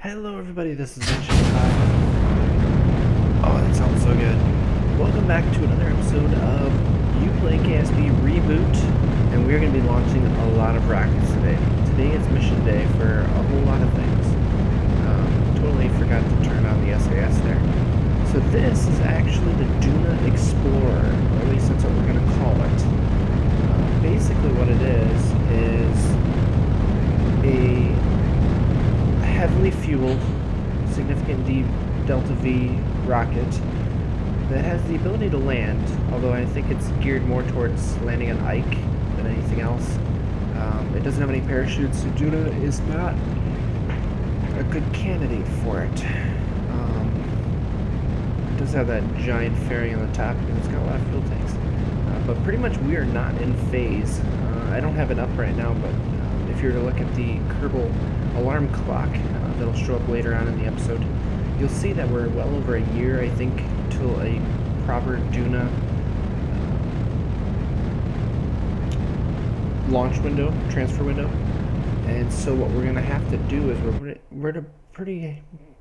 Hello everybody, this is Ancient5. Oh, that sounds so good. Welcome back to another episode of You Play KSP Reboot, and we're going to be launching a lot of rockets today. Today is mission day for a whole lot of things. Totally forgot to turn on the SAS there. So this is actually the Duna Explorer, or at least that's what we're going to call it. Basically what it is a heavily fueled, significant D Delta V rocket that has the ability to land, although I think it's geared more towards landing on Ike than anything else. It doesn't have any parachutes, so Duna is not a good candidate for it. It does have that giant fairing on the top because it's got a lot of fuel tanks. But pretty much we are not in phase. I don't have it up right now, but if you were to look at the Kerbal alarm clock that'll show up later on in the episode, you'll see that we're well over a year, I think, till a proper Duna launch window, transfer window. And so what we're going to have to do is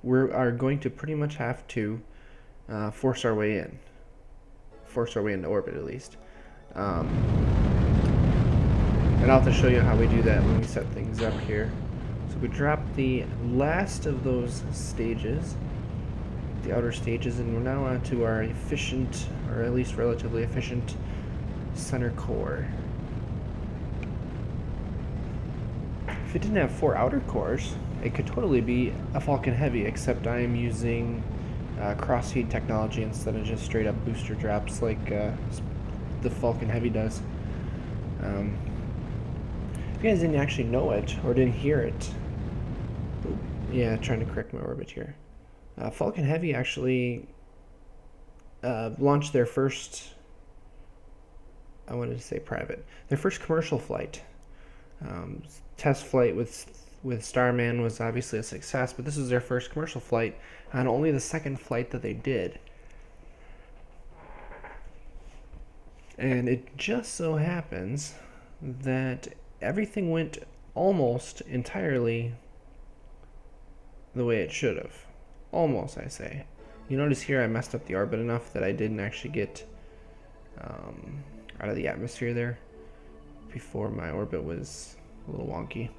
we are going to pretty much have to force our way into orbit at least. And I'll have to show you how we do that when we set things up here. So we drop the last of those stages, the outer stages, and we're now on to our efficient, or at least relatively efficient, center core. If it didn't have 4 outer cores, it could totally be a Falcon Heavy, except I am using cross-feed technology instead of just straight up booster drops like the Falcon Heavy does. If you guys didn't actually know it or didn't hear it, yeah, trying to correct my orbit here. Falcon Heavy actually launched their first, I wanted to say private, their first commercial flight. Test flight with Starman was obviously a success, but this was their first commercial flight and only the second flight that they did. And it just so happens that everything went almost entirely the way it should have. Almost, I say. You notice here I messed up the orbit enough that I didn't actually get out of the atmosphere there before my orbit was a little wonky.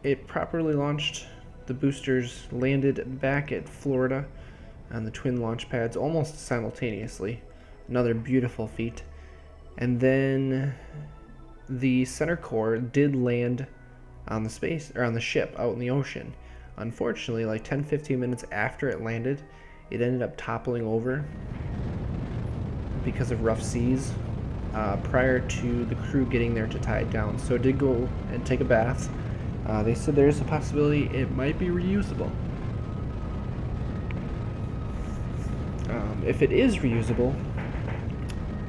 It properly launched. The boosters landed back at Florida on the twin launch pads almost simultaneously. Another beautiful feat. And then the center core did land on the ship out in the ocean. Unfortunately, like 10-15 minutes after it landed, it ended up toppling over because of rough seas prior to the crew getting there to tie it down. So it did go and take a bath. They said there's a possibility it might be reusable. If it is reusable,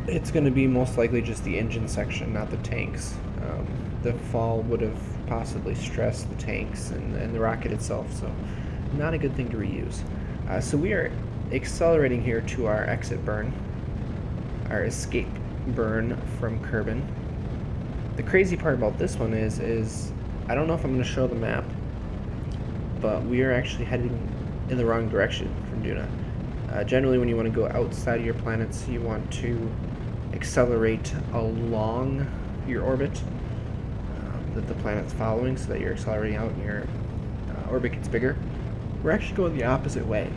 it's going to be most likely just the engine section, not the tanks. The fall would have possibly stressed the tanks and the rocket itself, so not a good thing to reuse. So we are accelerating here to our exit burn, our escape burn from Kerbin. The crazy part about this one is I don't know if I'm going to show the map, but we are actually heading in the wrong direction from Duna. Generally, when you want to go outside of your planets, you want to accelerate along your orbit that the planet's following, so that you're accelerating out and your orbit gets bigger. We're actually going the opposite way.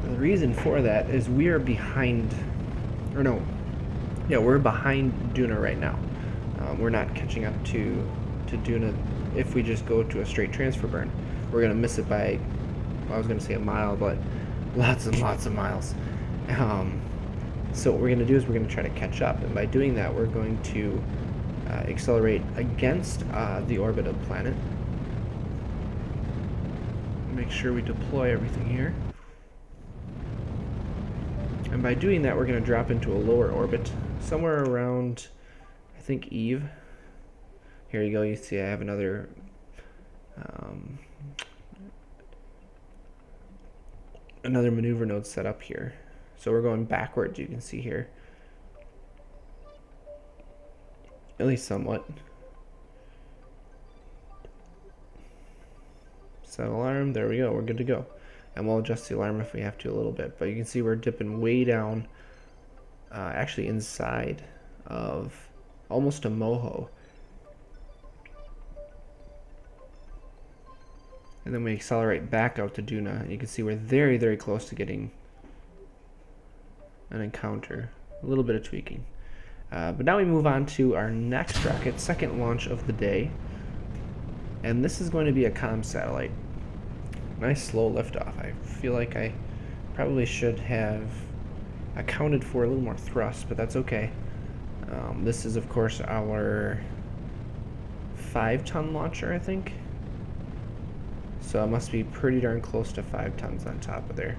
The reason for that is we are behind, we're behind Duna right now. We're not catching up to Duna. If we just go to a straight transfer burn, we're going to miss it by, I was going to say a mile, but lots and lots of miles. So what we're going to do is we're going to try to catch up, and by doing that we're going to accelerate against the orbit of the planet. Make sure we deploy everything here. And by doing that we're going to drop into a lower orbit, somewhere around, I think, Eve. Here you go, you see I have another maneuver node set up here. So we're going backwards, you can see here. At least somewhat. Set alarm. There we go. We're good to go. And we'll adjust the alarm if we have to a little bit. But you can see we're dipping way down, actually inside of almost a moho. And then we accelerate back out to Duna. And you can see we're very, very close to getting an encounter. A little bit of tweaking. But now we move on to our next rocket, second launch of the day. And this is going to be a comm satellite. Nice slow liftoff. I feel like I probably should have accounted for a little more thrust, but that's okay. This is, of course, our 5-ton launcher, I think. So it must be pretty darn close to 5 tons on top of there.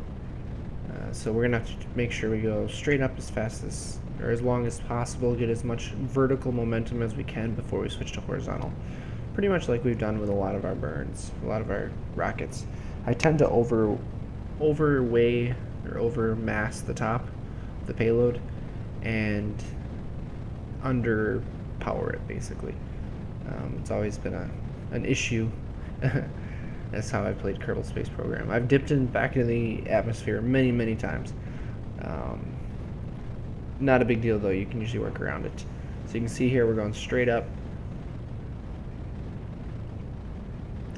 So we're going to have to make sure we go straight up as fast as, or as long as possible, get as much vertical momentum as we can before we switch to horizontal. Pretty much like we've done with a lot of our burns, a lot of our rockets. I tend to overweigh or overmass the top of the payload and underpower it, basically. It's always been an issue. That's how I played Kerbal Space Program. I've dipped back into the atmosphere many, many times. Not a big deal, though. You can usually work around it. So you can see here we're going straight up.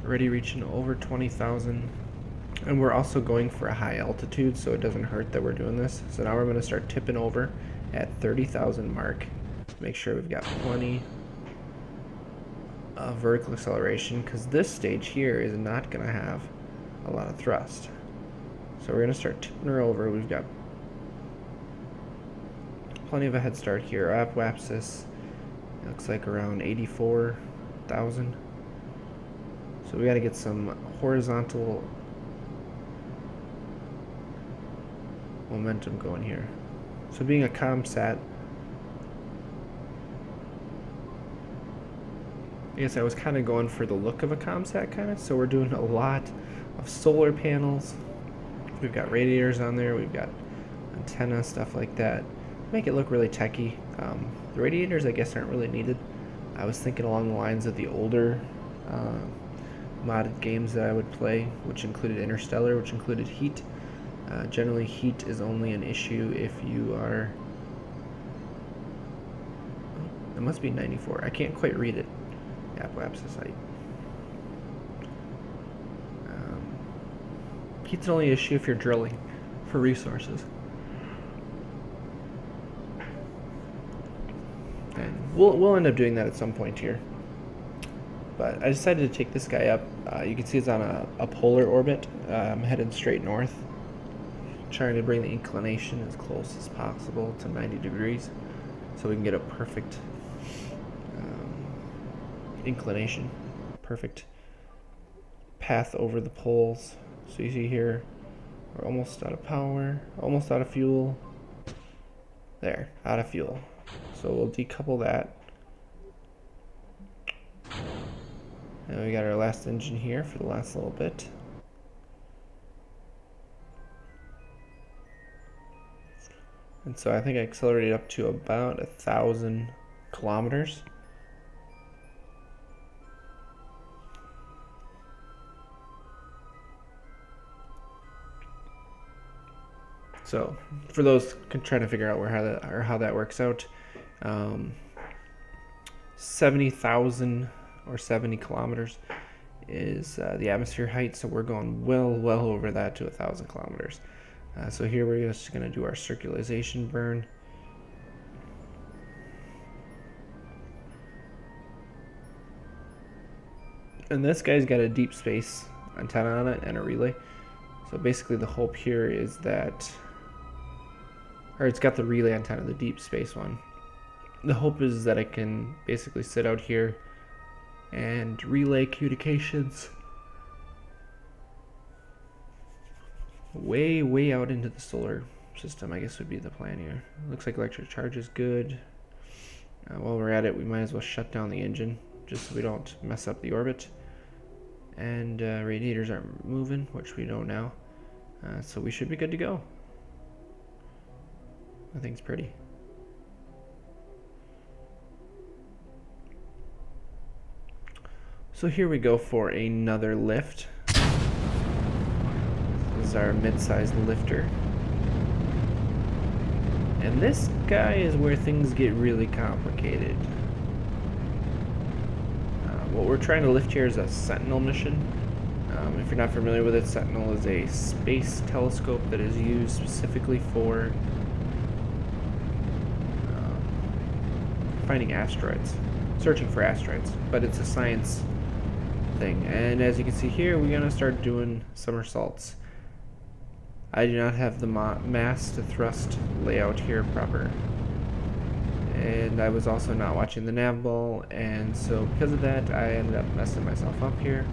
Already reaching over 20,000. And we're also going for a high altitude, so it doesn't hurt that we're doing this. So now we're going to start tipping over at 30,000 mark. Make sure we've got plenty of vertical acceleration, because this stage here is not going to have a lot of thrust. So we're going to start tipping her over. We've got plenty of a head start here. Our apoapsis looks like around 84,000. So we got to get some horizontal momentum going here. So being a ComSat, I guess I was kind of going for the look of a ComSat kind of. So we're doing a lot of solar panels. We've got radiators on there. We've got antenna, stuff like that. Make it look really techy. The radiators, I guess, aren't really needed. I was thinking along the lines of the older modded games that I would play, which included Interstellar, which included heat. Generally, heat is only an issue if you are... Oh, it must be 94. I can't quite read it. Apoapsis height. Heat's only an issue if you're drilling for resources. And we'll end up doing that at some point here. But I decided to take this guy up. You can see it's on a polar orbit. I'm headed straight north, trying to bring the inclination as close as possible to 90 degrees so we can get a perfect inclination, perfect path over the poles. So you see here, we're almost out of power, almost out of fuel. There, out of fuel. So we'll decouple that. And we got our last engine here for the last little bit. And so I think I accelerated up to about 1,000 kilometers. So for those trying to figure out how that works out, 70,000 or 70 kilometers is the atmosphere height. So we're going well over that to 1,000 kilometers. So here we're just going to do our circularization burn. And this guy's got a deep space antenna on it and a relay. So basically the hope here is that, or it's got the relay antenna, the deep space one. The hope is that I can basically sit out here and relay communications way out into the solar system, I guess would be the plan here. Looks like electric charge is good. While we're at it, we might as well shut down the engine just so we don't mess up the orbit. And radiators aren't moving, which we know now. So we should be good to go. I think it's pretty. So here we go for another lift. is our mid-sized lifter. And this guy is where things get really complicated. What we're trying to lift here is a Sentinel mission. If you're not familiar with it, Sentinel is a space telescope that is used specifically for finding asteroids, searching for asteroids, but it's a science thing. And as you can see here, we're going to start doing somersaults. I do not have the mass to thrust layout here proper. And I was also not watching the nav ball, and so because of that, I ended up messing myself up here.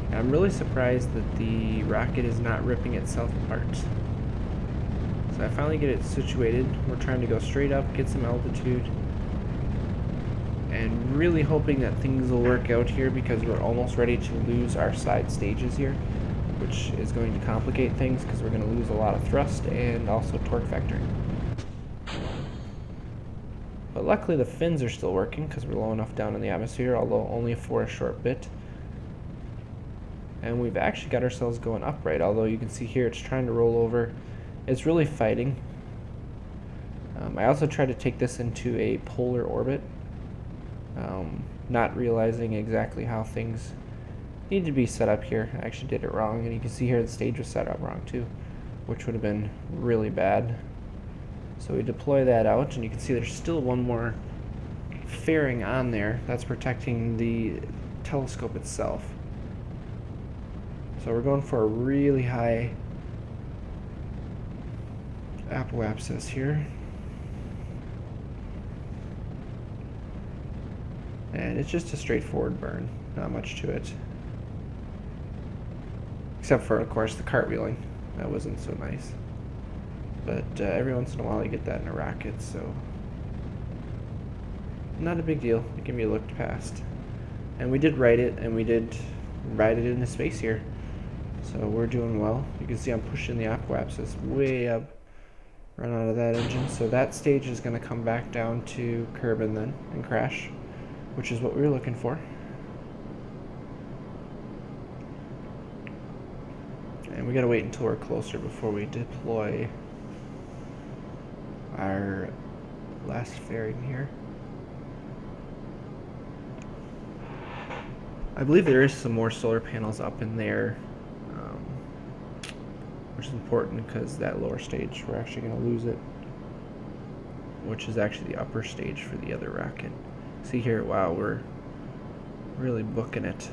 And I'm really surprised that the rocket is not ripping itself apart. So I finally get it situated. We're trying to go straight up, get some altitude, and really hoping that things will work out here because we're almost ready to lose our side stages here, which is going to complicate things because we're going to lose a lot of thrust and also torque vectoring. But luckily the fins are still working because we're low enough down in the atmosphere, although only for a short bit. And we've actually got ourselves going upright, although you can see here it's trying to roll over. It's really fighting. I also tried to take this into a polar orbit, not realizing exactly how things need to be set up here. I actually did it wrong, and you can see here the stage was set up wrong too, which would have been really bad. So we deploy that out, and you can see there's still one more fairing on there that's protecting the telescope itself. So we're going for a really high apoapsis here. And it's just a straightforward burn, not much to it. Except for, of course, the cartwheeling. That wasn't so nice. But every once in a while you get that in a rocket, so not a big deal. It can be looked past. And we did ride it, and we did ride it into space here. So we're doing well. You can see I'm pushing the apoapsis way up, run out of that engine. So that stage is going to come back down to Kerbin then and crash, which is what we were looking for. And we got to wait until we're closer before we deploy our last fairing here. I believe there is some more solar panels up in there, which is important because that lower stage, we're actually going to lose it, which is actually the upper stage for the other rocket. See here, wow, we're really booking it.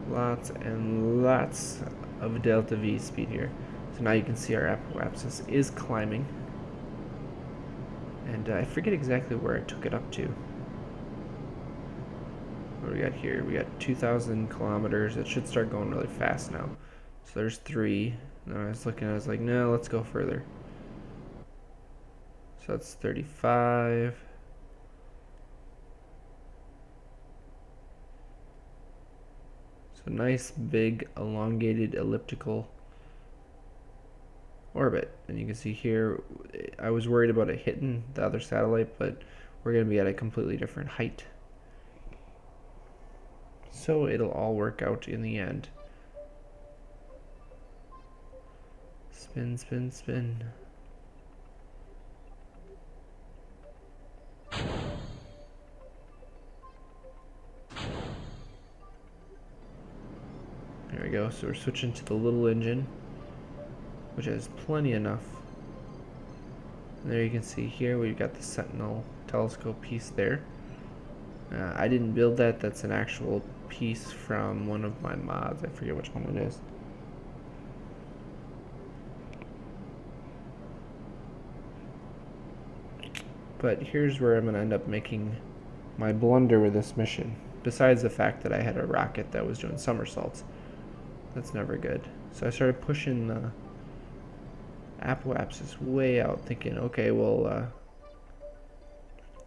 Lots and lots of delta V speed here. So now you can see our apoapsis is climbing. And I forget exactly where I took it up to. What do we got here? We got 2,000 kilometers. It should start going really fast now. So there's 3. And I was looking, I was like, no, let's go further. So that's 35. So nice, big, elongated, elliptical orbit. And you can see here, I was worried about it hitting the other satellite, but we're going to be at a completely different height. So it'll all work out in the end. Spin, spin, spin. There we go. So we're switching to the little engine, which has plenty enough. And there you can see here we've got the Sentinel telescope piece there. I didn't build that. That's an actual piece from one of my mods. I forget which one it is. But here's where I'm going to end up making my blunder with this mission. Besides the fact that I had a rocket that was doing somersaults. That's never good. So I started pushing the apoapsis way out, thinking, okay, we'll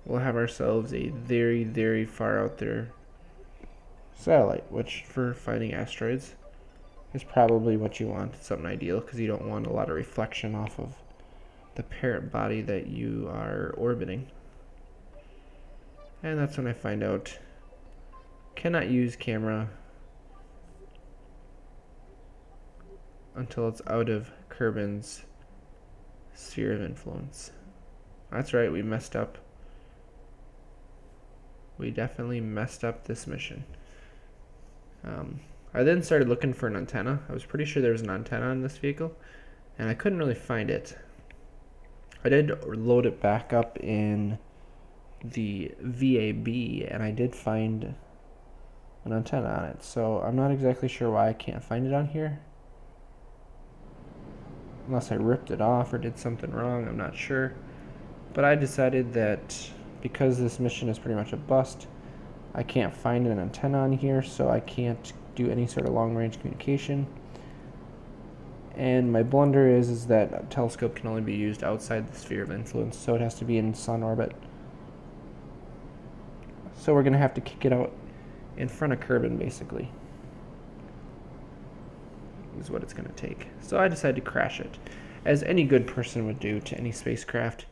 have ourselves a very, very far out there satellite, which for finding asteroids is probably what you want. It's something ideal because you don't want a lot of reflection off of the parent body that you are orbiting. And that's when I find out cannot use camera until it's out of Kerbin's sphere of influence. That's right, we messed up. We definitely messed up this mission. I then started looking for an antenna. I was pretty sure there was an antenna on this vehicle, and I couldn't really find it. I did load it back up in the VAB, and I did find an antenna on it. So I'm not exactly sure why I can't find it on here. Unless I ripped it off or did something wrong, I'm not sure. But I decided that because this mission is pretty much a bust, I can't find an antenna on here, so I can't do any sort of long-range communication. And my blunder is that a telescope can only be used outside the sphere of influence, so it has to be in sun orbit. So we're going to have to kick it out in front of Kerbin, basically, is what it's going to take. So I decided to crash it, as any good person would do to any spacecraft.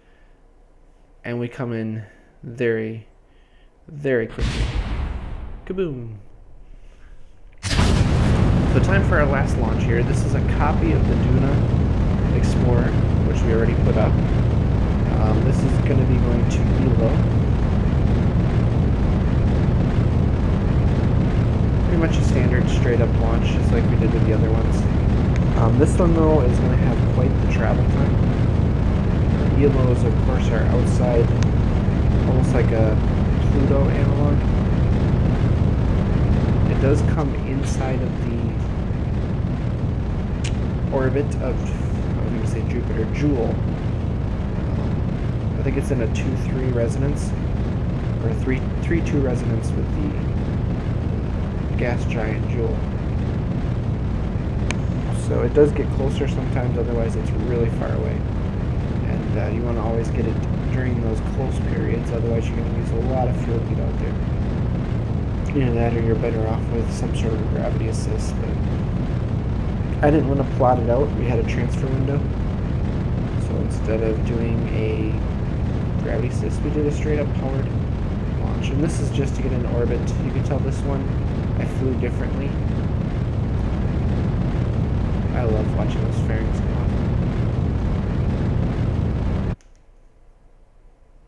And we come in very, very quickly. Kaboom! So time for our last launch here. This is a copy of the Duna Explorer, which we already put up. This is going to be going to ELO. Pretty much a standard straight-up launch, just like we did with the other ones. This one, though, is going to have quite the travel time. ELOs, of course, are outside, almost like a Pluto analog. It does come inside of the orbit of, I was going to say Jupiter, Joule. I think it's in a 2-3 resonance, or a 3-2 resonance with the gas giant Joule. So it does get closer sometimes, otherwise it's really far away. And you want to always get it during those close periods, otherwise you're going to use a lot of fuel to get out there. Either that or you're better off with some sort of a gravity assist, but I didn't want to plot it out. We had a transfer window, so instead of doing a gravity assist, we did a straight up powered launch. And this is just to get in orbit. You can tell this one I flew differently. I love watching those fairings go off.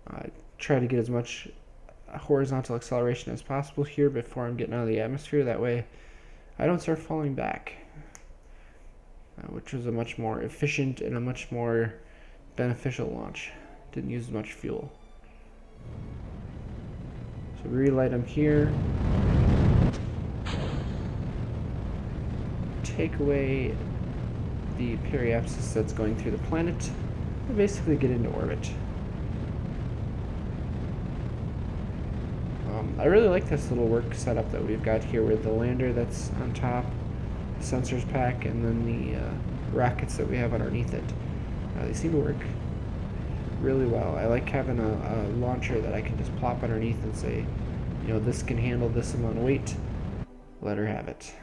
I try to get as much horizontal acceleration as possible here before I'm getting out of the atmosphere. That way I don't start falling back, which was a much more efficient and a much more beneficial launch. Didn't use as much fuel. So we relight them here. Take away the periapsis that's going through the planet and basically get into orbit. I really like this little work setup that we've got here with the lander that's on top, the sensors pack, and then the rockets that we have underneath it. They seem to work really well. I like having a launcher that I can just plop underneath and say, you know, this can handle this amount of weight, let her have it.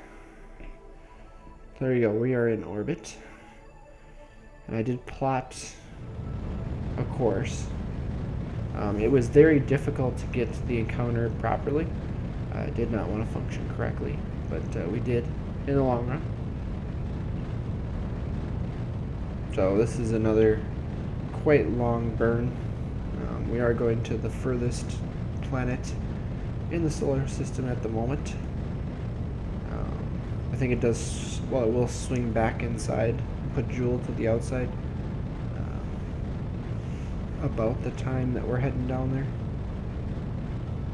There you go, we are in orbit. And I did plot a course. It was very difficult to get the encounter properly. I did not want to function correctly, but we did in the long run. So this is another quite long burn. We are going to the furthest planet in the solar system at the moment. I think it does, well, it will swing back inside and put Joule to the outside about the time that we're heading down there.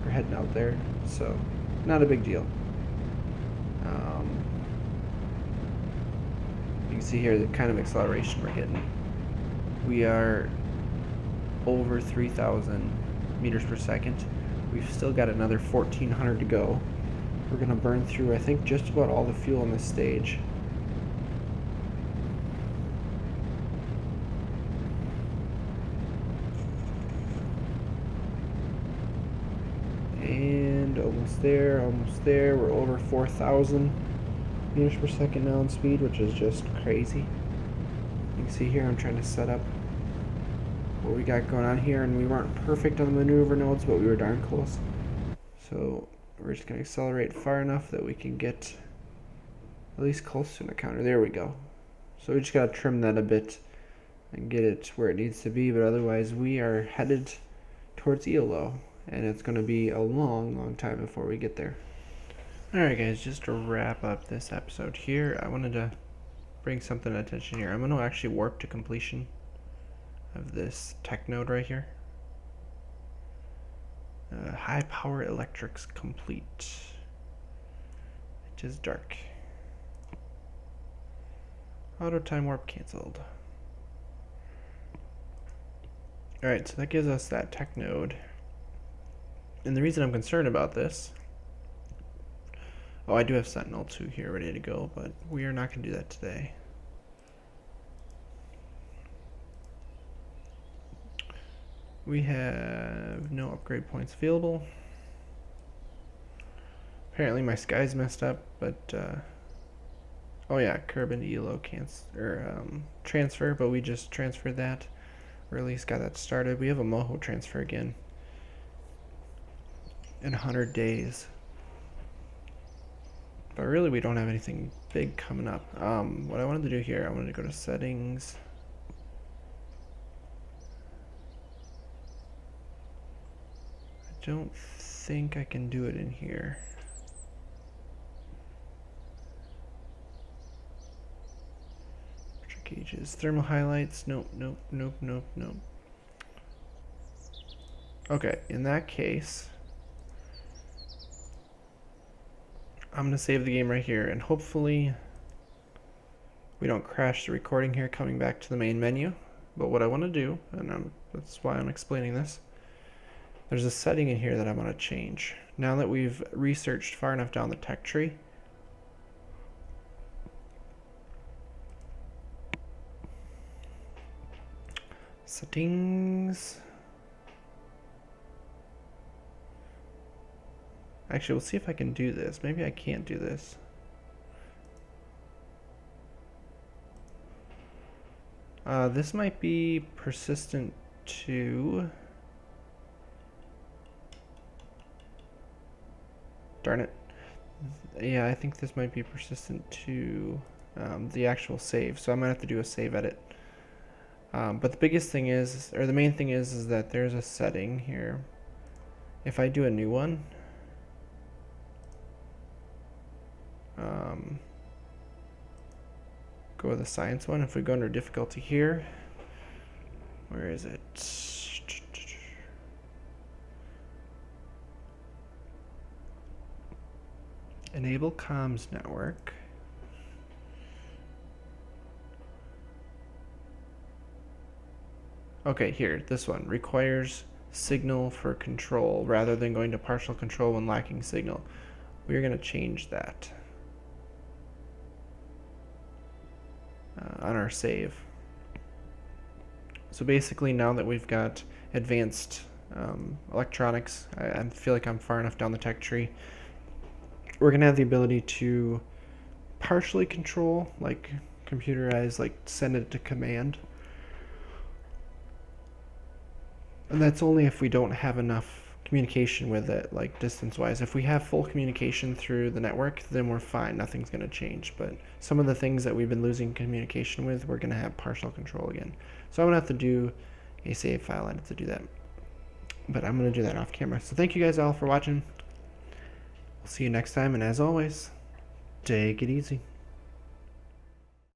We're heading out there, so not a big deal. You can see here the kind of acceleration we're getting. We are over 3,000 meters per second. We've still got another 1,400 to go. We're going to burn through, I think, just about all the fuel on this stage. And almost there, almost there. We're over 4,000 meters per second now in speed, which is just crazy. You can see here I'm trying to set up what we got going on here, and we weren't perfect on the maneuver nodes, but we were darn close. So we're just going to accelerate far enough that we can get at least close to an encounter. There we go. So we just gotta trim that a bit and get it where it needs to be, but otherwise we are headed towards ELO, and it's gonna be a long time before we get there. Alright guys, just to wrap up this episode here, I wanted to bring something to attention here. I'm gonna actually warp to completion of this tech node right here. High power electrics complete. It is dark. Auto time warp cancelled. Alright, so that gives us that tech node. And the reason I'm concerned about this, oh, I do have Sentinel 2 here ready to go, but we are not going to do that today. We have no upgrade points available. Apparently my sky's messed up, but oh yeah, curb into ELO transfer, but we just transferred that, or at least got that started. We have a Moho transfer again in 100 days. But really we don't have anything big coming up. What I wanted to do here, I wanted to go to settings. I don't think I can do it in here. Pressure gauges, thermal highlights, nope. Okay, in that case, I'm going to save the game right here, and hopefully we don't crash the recording here coming back to the main menu. But what I want to do, and that's why I'm explaining this, there's a setting in here that I want to change. Now that we've researched far enough down the tech tree, settings. Actually, we'll see if I can do this. Maybe I can't do this. This might be persistent to... Darn it. Yeah, I think this might be persistent to the actual save. So I might have to do a save edit. But the biggest thing is, or the main thing is that there's a setting here. If I do a new one, go with the science one. If we go under difficulty here, where is it? Enable comms network. Okay, here, this one requires signal for control rather than going to partial control when lacking signal. We're going to change that on our save. So basically, now that we've got advanced electronics, I feel like I'm far enough down the tech tree. We're going to have the ability to partially control, like computerize, like send it to command. And that's only if we don't have enough communication with it, like distance-wise. If we have full communication through the network, then we're fine. Nothing's going to change. But some of the things that we've been losing communication with, we're going to have partial control again. So I'm going to have to do a save file edit to do that. But I'm going to do that off camera. So thank you guys all for watching. We'll see you next time, and as always, take it easy.